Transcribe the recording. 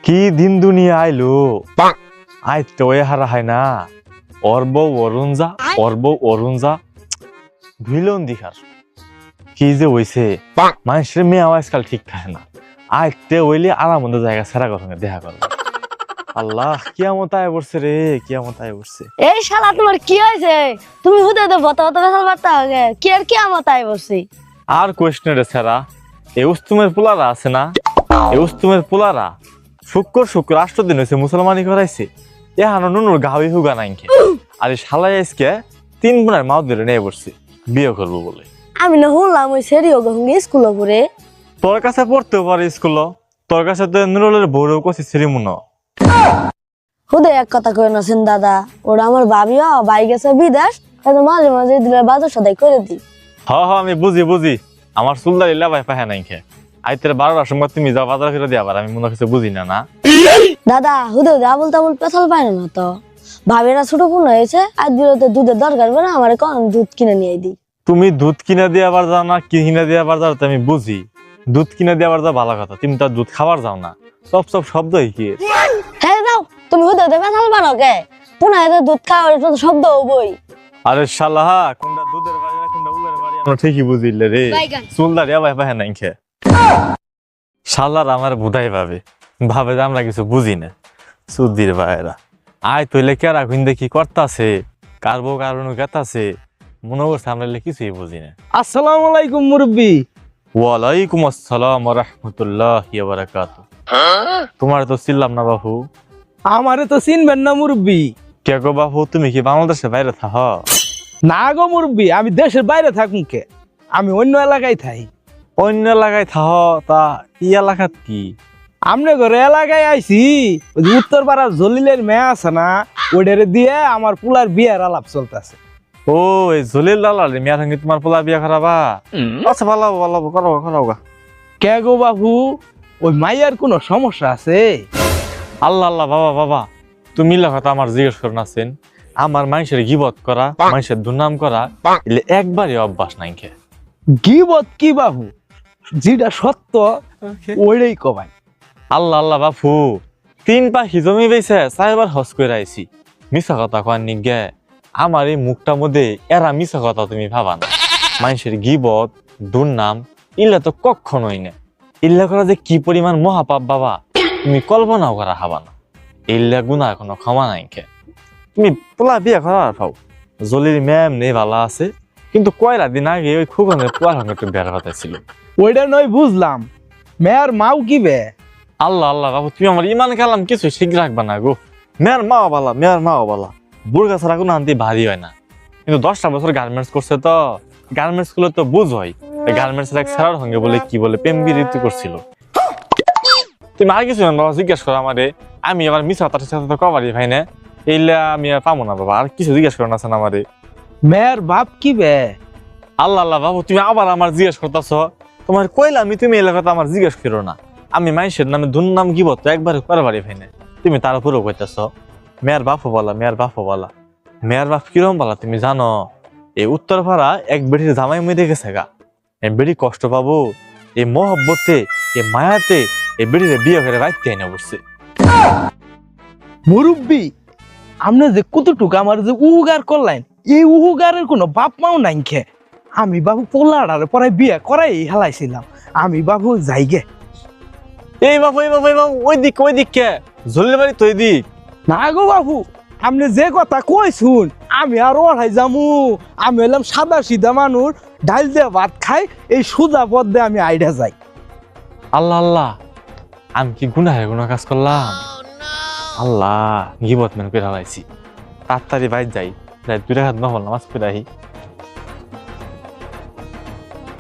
কি দিন দুনিয়া আইলো আই তো হারা হয় না অরুণ যা ভিলন দিখার কি যে হইছে মানুষের মেয়ে আজকাল ঠিক থাকে না আইতে হইলে আরাম জায়গা সেরা কথা দেখা করবো আল্লাহ কিয়ামত আয় পড়ছে রে কিয়ামত আয় পড়ছে। এই শালা তোমার কি হয়েছে? তুমি হুদে তো বতা বতা বেসাল বার্তা হবে কি আর কিয়ামত আয় পড়ছে। আর কোয়েশ্চন রে সেরা এই উস্তুমের পোলারা আছে না এই উস্তুমের পোলারা শুক্র 8 দিন হয়েছে মুসলমানি করাইছে এহানো নুনুর গাওই হুগা নাইকে আর এই শালাই আজকে 3 বোনের মাও ধরে নিয়ে পড়ছে বিয়ে করবো বলে। আমি না শুনলাম ওই সেরিও গঙ্গে স্কুলে পড়ে। তোর কাছে পড়তেও পারে স্কুল তোর কাছে তো নুরুলের বউরেও কছি সেরিমুনো হুদে এক কথা কই নাছেন দাদা ওরা আমার ভাবিও বাই গেছে বিদেশ তাই মাঝে মাঝে দিলে বাজার সদাই করে দি। হ আমি বুঝি আমার চুলদার ইল্লা ভাই পাহে নাই খে আইতের 12টার সময় তুমি যাও বাজার করে দিয়ে আবার আমি মনে কিছু বুঝি না দাদা হুদে আবুল তাবুল পেছাল পায় না তো ভাবিরা ছোট বোন হয়েছে আর দিলে দুধের দরকার পড়ে আমার কোন দুধ কিনে নিয়ে দিই। তুমি দুধ কিনে দিয়ে আবার যাও না কি কিনে দিয়ে আবার যাও তো আমি বুঝি দুধ কিনে দিয়ে আবার যাও ভালো কথা তুমি তো দুধ খাবার যাও না সব শব্দই কি হ্যাঁ যাও তুমি হুদে পেছাল পারো কে পুনা এত দুধ খাওয়ার শব্দ হবই। আরে শালা কোনটা দুধের বাড়ি না কোনটা উলের বাড়ি আমরা ঠিকই বুঝিলে রে চুলদার ভাই পাহে নাই খে শালার আমার বুধাই ভাবে যে আমরা কিছু বুঝি না সুদির ভাইরা আয় তৈলে কেরা খুন দেখি করতাছে কারবো কারণ গেতাছে মনে করছে আমরা কিছুই বুঝি না। আসসালামু আলাইকুম মুরব্বি। ওয়ালাইকুম আসসালাম ওয়া রাহমাতুল্লাহি ওয়া বারাকাতুহু। তোমার তো চিনলাম না বাবু। আমারে তো চিনবেন না মুরব্বি। কে গো বাবু তুমি কি বাংলাদেশের বাইরে থাকো? না গো মুরব্বি আমি দেশের বাইরে থাকুন কে আমি অন্য এলাকায় থাই। অন্য এলাকায় থাকো তা এই এলাকাত কি? আমনে ঘরে এলাকায় আইছি ওই যে উত্তর পাড়ার জলিলের মেয়ে আছে না ওইটারে দিয়ে আমার পুলার বিয়ের আলাপ চলতেছে। ও এই জলিল লালার মেয়ের সঙ্গে তোমার পোলা বিয়া করাবা? আচ্ছা ভালো করো গা। কে গো বাবু ওই মাইয়ার কোনো সমস্যা আছে? আল্লাহ বাবা তুমি কথা আমার জিজ্ঞেস করে নাছেন আমার মানুষের গিবত করা মানুষের দুর্নাম করা এলে একবারই অভ্যাস নাই খে। গিবত কি বাবু যেটা সত্য ওইটাই কবাই। আল্লাহ বাপু 3 পাখি জমি বেছে 4বার হজ করে আইছি মিছা কথা কন নিগে আমার এই মুখটা মধ্যে এরা মিছা কথা তুমি ভাবা না মানুষের গিবত দুর্নাম ইল্লা তো কখনোই না ইল্লা করা যে কি পরিমাণ মহাপাপ বাবা তুমি কল্পনাও করা হাবা না ইল্লা গুনাহ কোনো ক্ষমা নাই খে। তুমি পোলা বিয়া করার পাও জলির ম্যাম নেই ভালো আছে কিন্তু কয়লা দিন আগে ওই খুগনের পোয়ার সঙ্গে একটু বেড়া কথা ছিল ওইটা নয় বুঝলাম মেয়ের মাও কি বে? আল্লাহ বাবু তুমি আমার ইমান কালাম কিছু ঠিক রাখবা না গো মেয়ের মাও বালা বুড়গা ছাড়া কোনো আনতে ভারী হয় না কিন্তু 10টা বছর গার্মেন্টস করছে তো গার্মেন্টস গুলো তো বুঝ হয় গার্মেন্টস এক ছাড়ার সঙ্গে বলে কি বলে প্রেম বিরতি করছিল। তুমি আর কিছু বাবা জিজ্ঞেস করো আমারে আমি আবার মিছা তার সাথে তো কবারই ভাই না এইলা আমি আর পাবো না বাবা আর কিছু জিজ্ঞেস করো না আমারে। মেয়ের বাপ কি বে? আল্লাহ বাবু তুমি আবার আমার জিজ্ঞেস করতেছ তোমার কইলা আমি তুমি এলাকাতে আমার জিজ্ঞেস করো না আমি মানুষের নামে দুর্নাম গিবত একবার করবারই ভাই না তুমি তার উপরেও কইতেছ মেয়ের বাপও বলা মেয়ের বাপ কিরম বলা তুমি জানো এই উত্তর পাড়া এক বেটির জামাই মধ্যে গেছে গা এই বেটি কষ্ট পাবো এই মহব্বতে এই মায়াতে এই বেটির বিয়ে করে রাখতে এনে বসছে। মুরব্বি আপনি যে কতটুকু আমার যে উগার করলেন এই উগারের কোনো বাপ মাও নাই খে আমি বাবু পোলাড়ারে পরে বিয়ে করাই হেলাইছিলাম আমি বাবু যাইগে। এই বাবু ওই দিক কে জলির বাড়ি তো এই দিক না গো বাবু আপনি যে কথা কইছুন আমি আর ওড়াই যামু আমি হলাম সাদা সিধা মানুষ ডাল দিয়ে ভাত খাই এই সুজা পথ দিয়ে আমি আইডা যাই। আল্লাহ আমি কি গুনাহ কাজ করলাম আল্লাহ গিবত মেন করে হালাইছি তাড়াতাড়ি বাইর যাই 2 রাকাত নফল নামাজ পড়াই।